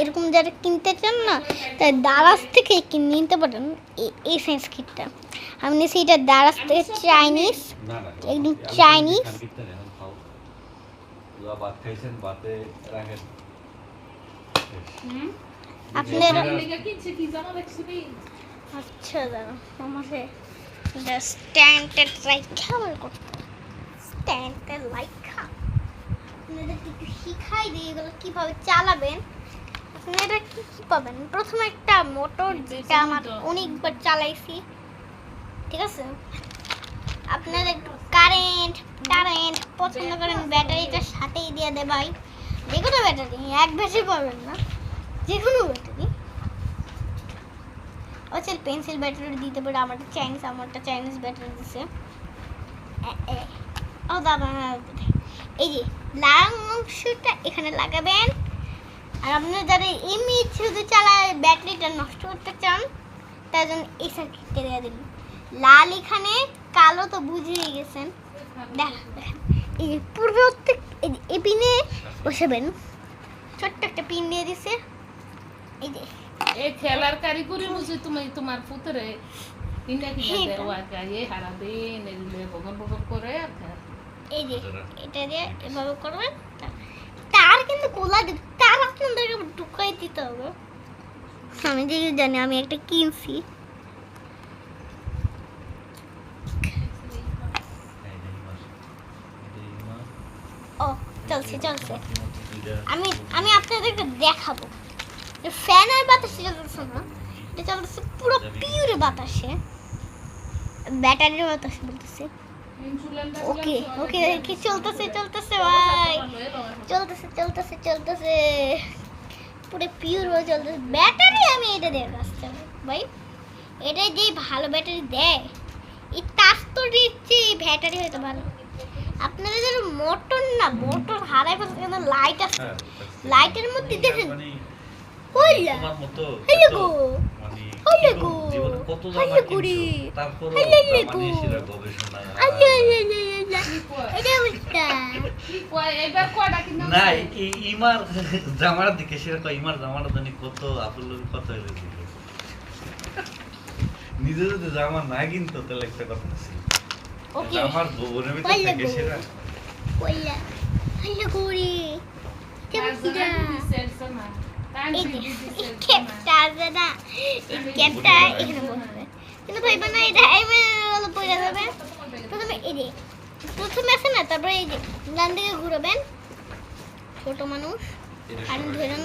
এরকম যারা কিনতে চান না তাই দারাজ থেকে কিনে নিতে পারেন এই সাইজ কিটটা। আমি নিয়েছি এটা দারাজ থেকে চাইনিজ, একদম চাইনিজ। আপনারা আচ্ছা দাঁড়া আমাকে স্ট্যান্ডের রাইখা আমার করতে স্ট্যান্ডের রাইখা আপনাদেরকে একটু শিখাই দিই এগুলো কীভাবে চালাবেন। আপনারা কি কি পাবেন, প্রথমে একটা মোটর যেটা আমার অনেকবার চালাইছি, ঠিক আছে। আপনারা একটু কারেন্ট পছন্দ করেন ব্যাটারিটার সাথেই দিয়ে দে ভাই, যে কোনো ব্যাটারি, এক বেশি পাবেন না, যে কোনো ব্যাটারি। আচ্ছা পেন্সিল ব্যাটারি দিতে পারে, আমারটা চাইনিজ ব্যাটারি দিছে। ও দাদা এই যে লাল অংশটা এখানে লাগাবেন। আর আপনারা যারা এমনি শুধু চালায় ব্যাটারিটা নষ্ট করতে চান তার জন্য এই সার্কিটটা দিয়ে দিন। লাল এখানে, কালো তো বুঝেই গেছেন। দেখেন এই পূর্বে এই পিনে বসাবেন, ছোট্ট একটা পিন দিয়ে দিছে। এই যে এই খেলার কারিগরি বুঝি তুমি তোমার পুত্রে কিনা দেওয়া গায়ে হারা দিন এগুলো বগর করে। এই যে এটা দিয়ে এভাবে করবেন, তার কিন্তু কোলা দিতে, তার আপনাদেরকে ঢুকাই দিতে হবে। আমি যে জানি, আমি একটা কিনছি। ও চলছে আমি আপনাদেরকে দেখাবো ফ্যানের বাতাসে চলতেছে না, এটা চলতেছে পুরো পিওর বাতাসে, ব্যাটারির বাতাসে বলতেছে। ওকে ওকে কি চলতেছে ভাই, চলতেছে পুরো পিওর ভাবে চলতেছে ব্যাটারি। আমি এটা দিয়ে কাজ চালাই ভাই, এটাই যে ভালো ব্যাটারি দেয়, এই তার তো দিচ্ছে ব্যাটারি হয়তো ভালো। আপনাদের যারা মোটর হারাই ফেলছে, কিন্তু লাইট আছে, লাইটের মধ্যে দেখেন জামার দিকে সেরকম ইমার জামাটা জানি কত আপেল কত নিজে যদি জামা না কিনতো তাহলে একটা কথা ছিল। আমার বউনের ভিতরে থেকে সেরা কইলা হইলো গুড়ি কেমন ক্যাপটা আছে না, ক্যাপটা এখানে বসবে, কিন্তু ভাইবা না এটা এমন পড়ে যাবে। প্রথমে আছে না, তারপরে এই যে ডান দিকে ঘুরাবেন, ছোট মানুষ আর ধরে